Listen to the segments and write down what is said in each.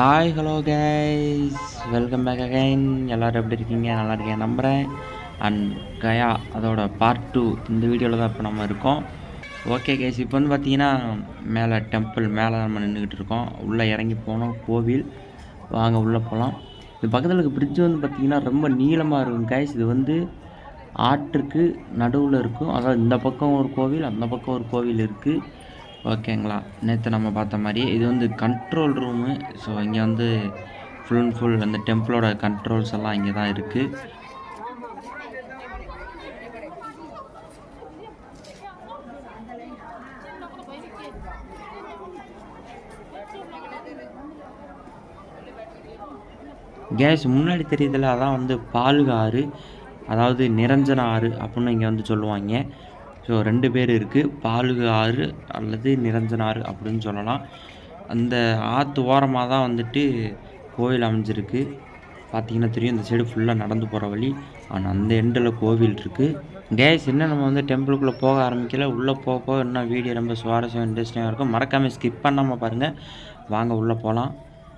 Hi hello guys, welcome back again. எல்லோரும் எப்படி இருக்கீங்க? நல்லா இருக்கேன் நம்புகிறேன். அண்ட் கயா அதோட பார்ட் 2 இந்த வீடியோவில் தான் இப்போ நம்ம இருக்கோம். ஓகே கைஸ், இப்போ வந்து பார்த்தீங்கன்னா மேலே டெம்பிள் மேலே நம்ம நின்றுக்கிட்டு இருக்கோம். உள்ளே இறங்கி போனோம், கோவில். வாங்க உள்ளே போகலாம். இது பக்கத்தில் இருக்க பிரிட்ஜு வந்து பார்த்திங்கன்னா ரொம்ப நீளமாக இருக்கும் கைஸ். இது வந்து ஆற்றுக்கு நடுவில் இருக்கும். அதாவது இந்த பக்கம் ஒரு கோவில், அந்த பக்கம் ஒரு கோவில் இருக்குது. ஓகேங்களா, நேற்று நம்ம பார்த்த மாதிரி இது வந்து கண்ட்ரோல் ரூமு. ஸோ இங்கே வந்து ஃபுல் அண்ட் ஃபுல் அந்த டெம்பிளோட கண்ட்ரோல்ஸ் எல்லாம் இங்கே தான் இருக்குது. கேஸ் முன்னாடி தெரியுதுல, அதான் வந்து பால்க ஆறு, அதாவது நிரஞ்சன ஆறு அப்படின்னு இங்கே வந்து சொல்லுவாங்க. ஸோ 2 பேர் இருக்குது, பால்க ஆறு அல்லது நிரஞ்சன ஆறு அப்படின்னு சொல்லலாம். அந்த ஆற்று ஓரமாக தான் வந்துட்டு கோவில் அமைஞ்சிருக்கு. பார்த்தீங்கன்னா தெரியும், இந்த சைடு ஃபுல்லாக நடந்து போகிற வழி. ஆனால் அந்த எண்டில் கோவில் இருக்குது. கேஸ் இன்னும் நம்ம வந்து டெம்பிளுக்குள்ளே போக ஆரம்பிக்கல. உள்ளே போக இன்னும் வீடியோ ரொம்ப சுவாரஸ்யம் இன்ட்ரெஸ்டிங்காக இருக்கும். மறக்காமல் ஸ்கிப் பண்ணாமல் பாருங்கள். வாங்க உள்ளே போகலாம்.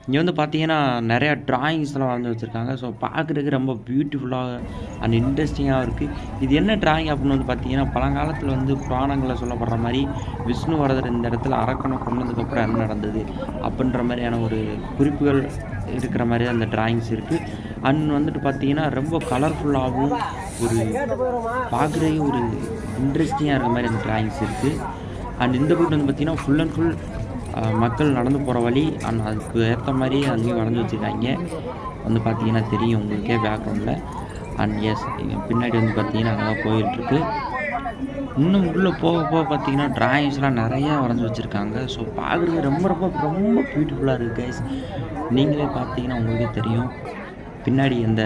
இங்கே வந்து பார்த்தீங்கன்னா நிறையா ட்ராயிங்ஸ்லாம் வரைஞ்சி வச்சுருக்காங்க. ஸோ பார்க்குறதுக்கு ரொம்ப பியூட்டிஃபுல்லாக அண்ட் இன்ட்ரெஸ்டிங்காக இருக்குது. இது என்ன ட்ராயிங் அப்படின்னு வந்து பார்த்தீங்கன்னா, பழங்காலத்தில் வந்து புராணங்களில் சொல்லப்படுற மாதிரி விஷ்ணுவர்தர் இந்த இடத்துல அரக்கனை கொண்டதுக்கப்புறம் என்ன நடந்தது அப்படின்ற மாதிரியான ஒரு குறிப்புகள் இருக்கிற மாதிரி அந்த ட்ராயிங்ஸ் இருக்குது. அண்ட் வந்துட்டு பார்த்தீங்கன்னா ரொம்ப கலர்ஃபுல்லாகவும் ஒரு பார்க்குறதுக்கு ஒரு இன்ட்ரெஸ்டிங்காக இருக்கிற மாதிரி அந்த ட்ராயிங்ஸ் இருக்குது. அண்ட் இந்த பக்கம் வந்து பார்த்திங்கன்னா ஃபுல் அண்ட் ஃபுல் மக்கள் நடந்து போகிற வழி. அண்ட் அதுக்கு ஏற்ற மாதிரி அங்கேயும் வரைஞ்சி வச்சுருக்காங்க. வந்து பார்த்தீங்கன்னா தெரியும் உங்களுக்கே பேக்ரவுண்டில். அண்ட் எஸ், பின்னாடி வந்து பார்த்தீங்கன்னா அங்கே தான் போயிட்டுருக்கு. இன்னும் உள்ளே போக போக பார்த்தீங்கன்னா ட்ராயிங்ஸ்லாம் நிறையா வரைஞ்சி வச்சுருக்காங்க. ஸோ பார்க்குறது ரொம்ப ரொம்ப ரொம்ப பியூட்டிஃபுல்லாக இருக்குது கைஸ். நீங்களே பார்த்தீங்கன்னா உங்களுக்கே தெரியும். பின்னாடி அந்த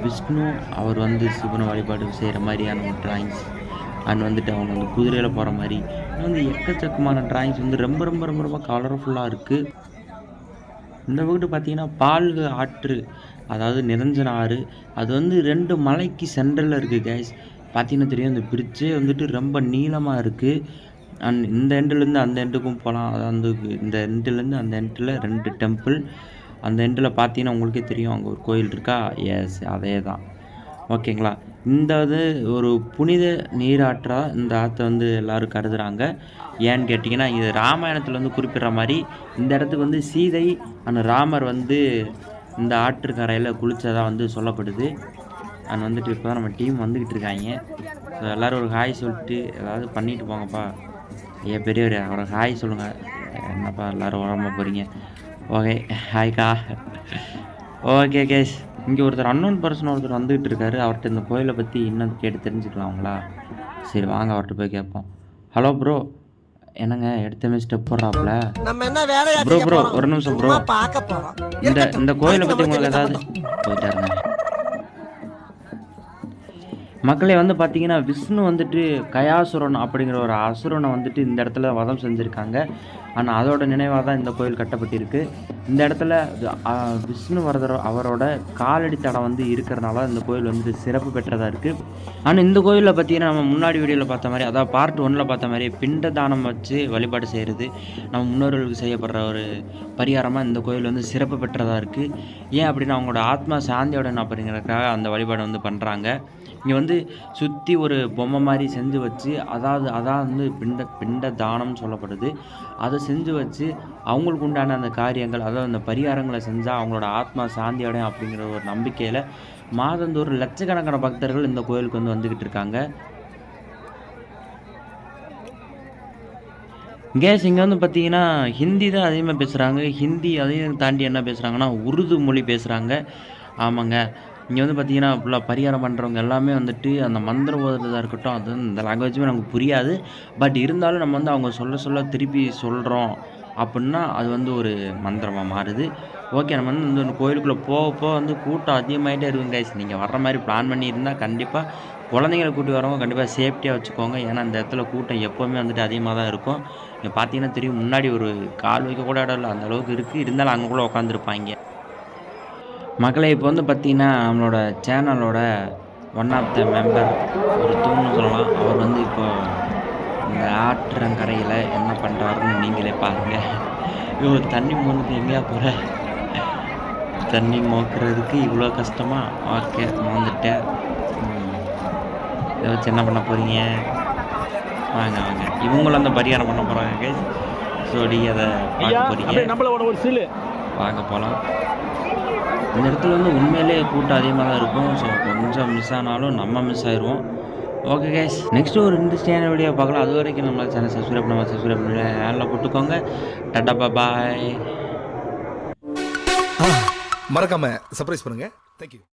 விஷ்ணு அவர் வந்து சிவனை வழிபாடு செய்கிற மாதிரியான ஒரு ட்ராயிங்ஸ். அண்ட் வந்துட்டு அவங்க வந்து குதிரையில் போகிற மாதிரி வந்து எக்கச்சக்கமான ட்ராயிங்ஸ் வந்து ரொம்ப ரொம்ப ரொம்ப ரொம்ப கலர்ஃபுல்லாக இருக்குது. இந்த வீட்டு பார்த்தீங்கன்னா பால்க ஆற்று, அதாவது நிரஞ்சன ஆறு, அது வந்து 2 மலைக்கு சென்டரில் இருக்குது கைஸ். பார்த்தீங்கன்னா தெரியும், இந்த பிரிட்ஜே வந்துட்டு ரொம்ப நீளமாக இருக்குது. அண்ட் இந்த எண்டுலேருந்து அந்த எண்டுக்கும் போகலாம். அதாவது வந்து இந்த எண்டுலேருந்து அந்த எண்டில் 2 டெம்பிள். அந்த எண்டில் பார்த்தீங்கன்னா உங்களுக்கே தெரியும் அங்கே ஒரு கோயில் இருக்கா. எஸ், அதே தான். ஓகேங்களா, இந்த இது ஒரு புனித நீராற்றாக இந்த ஆற்றை வந்து எல்லோரும் கருதுகிறாங்க. ஏன்னு கேட்டிங்கன்னா, இது ராமாயணத்தில் வந்து குறிப்பிட்ற மாதிரி இந்த இடத்துக்கு வந்து சீதை அண்ட் ராமர் வந்து இந்த ஆற்றுக்கரையில் குளித்ததாக வந்து சொல்லப்படுது. அண்ட் வந்துட்டு இப்போ தான் நம்ம டீம் வந்துக்கிட்டு இருக்காங்க. ஸோ எல்லோரும் ஒரு ஹாய் சொல்லிட்டு ஏதாவது பண்ணிட்டு போங்கப்பா. ஏன் பெரியவர் அவரை ஹாய் சொல்லுங்கள். என்னப்பா எல்லோரும் உரமாக போகிறீங்க. ஓகே, ஹாய்க்கா. ஓகே கேஸ், இங்கே ஒருத்தர் அன்னோன் பர்சன் ஒருத்தர் வந்துகிட்டு இருக்காரு. அவர்கிட்ட இந்த கோயிலை பற்றி இன்னும் கேட்டு தெரிஞ்சுக்கலாங்களா? சரி வாங்க அவர்கிட்ட போய் கேட்போம். ஹலோ ப்ரோ, என்னங்க எடுத்தமே ஸ்டெப் போடுறாப்புல. ப்ரோ ஒரு நிமிஷம் ப்ரோ, இந்த கோயிலை பற்றி உங்களுக்கு ஏதாவது போயிட்டாருங்க. மக்களே வந்து பார்த்தீங்கன்னா விஷ்ணு வந்துட்டு கயாசுரன் அப்படிங்கிற ஒரு அசுரனை வந்துட்டு இந்த இடத்துல வதம் செஞ்சுருக்காங்க. ஆனால் அதோட நினைவாக தான் இந்த கோயில் கட்டப்பட்டிருக்கு. இந்த இடத்துல விஷ்ணுவர்தர் அவரோட காலடி தடம் வந்து இருக்கிறனால இந்த கோயில் வந்துட்டு சிறப்பு பெற்றதாக இருக்குது. ஆனால் இந்த கோயிலில் பார்த்தீங்கன்னா நம்ம முன்னாடி வீடியோவில் பார்த்த மாதிரி, அதாவது பார்ட் 1ல் பார்த்த மாதிரி பிண்ட தானம் வச்சு வழிபாடு செய்கிறது நம்ம முன்னோர்களுக்கு செய்யப்படுற ஒரு பரிகாரமாக இந்த கோயில் வந்து சிறப்பு பெற்றதாக இருக்குது. ஏன் அப்படின்னா அவங்களோட ஆத்மா சாந்தியோடன் அப்படிங்கிறதுக்காக அந்த வழிபாடு வந்து பண்ணுறாங்க. இங்கே வந்து சுற்றி ஒரு பொம்மை மாதிரி செஞ்சு வச்சு, அதான் வந்து பிண்ட தானம்னு சொல்லப்படுது. அதை செஞ்சு வச்சு அவங்களுக்கு உண்டான அந்த காரியங்கள், அதாவது அந்த பரிகாரங்களை செஞ்சால் அவங்களோட ஆத்மா சாந்தி அடையும் அப்படிங்கிற ஒரு நம்பிக்கையில் மாதந்தோறும் லட்சக்கணக்கான பக்தர்கள் இந்த கோயிலுக்கு வந்து வந்துக்கிட்டு இருக்காங்க. கேஸ் இங்கே வந்து பார்த்தீங்கன்னா ஹிந்தி தான் அதிகமாக பேசுகிறாங்க. ஹிந்தி அதையும் தாண்டி என்ன பேசுகிறாங்கன்னா உருது மொழி பேசுகிறாங்க. ஆமாங்க, இங்கே வந்து பார்த்தீங்கன்னா ஃபுல்லாக பரிகாரம் பண்ணுறவங்க எல்லாமே வந்துட்டு அந்த மந்திரம் ஓதுறதாக இருக்கட்டும், அது இந்த லாங்குவேஜுமே நமக்கு புரியாது. பட் இருந்தாலும் நம்ம வந்து அவங்க சொல்ல திருப்பி சொல்கிறோம் அப்படின்னா அது வந்து ஒரு மந்திரமாக மாறுது. ஓகே, நம்ம வந்து இந்த கோயிலுக்குள்ளே போக வந்து கூட்டம் அதிகமாகிட்டே இருக்கும் கைஸ். நீங்கள் வர்ற மாதிரி பிளான் பண்ணியிருந்தால் கண்டிப்பாக குழந்தைங்களை கூட்டி வரவங்க கண்டிப்பாக சேஃப்டியாக வச்சுக்கோங்க. ஏன்னா இந்த இடத்துல கூட்டம் எப்போவுமே வந்துட்டு அதிகமாக தான் இருக்கும். இங்கே பார்த்தீங்கன்னா தெரியும், முன்னாடி ஒரு கால் வைக்க கூட இடம் இல்லை, அந்த அளவுக்கு இருக்குது. இருந்தாலும் அங்கே கூட உட்காந்துருப்பாங்க. மக்களை இப்போ வந்து பார்த்திங்கன்னா நம்மளோட சேனலோட ஒன் ஆஃப் த மெம்பர் ஒரு தூண்னு சொல்லலாம். அவர் வந்து இப்போ இந்த ஆற்றங்கரையில் என்ன பண்ணுறாருன்னு நீங்களே பாருங்கள். இவர் தண்ணி மூணுக்கு எங்கேயா போகிற தண்ணி மோக்கிறதுக்கு இவ்வளோ கஷ்டமா? ஓகே வந்துட்டேன். இதை வச்சு என்ன பண்ண போகிறீங்க? வாங்க வாங்க, இவங்களும் அந்த பரிகாரம் பண்ண போகிறாங்க கைஸ். ஸோ நீங்கள் அதை பார்க்க போகிறீங்க. வாங்க போகலாம். இந்த இடத்துல வந்து உண்மையிலே கூட்டம் அதிகமாக தான் இருக்கும். ஸோ கொஞ்சம் மிஸ் ஆனாலும் நம்ம மிஸ் ஆயிடுவோம். ஓகே கைஸ், நெக்ஸ்ட் ஒரு இன்ட்ரெஸ்டிங்கான வீடியோ பார்க்கலாம். அது வரைக்கும் நம்ம சேனல் சப்ஸ்கிரைப் பண்ணி நல்லா போட்டுக்கோங்க. டாடா பாய். மறக்காம சர்ப்ரைஸ் பண்ணுங்க. தேங்க்யூ.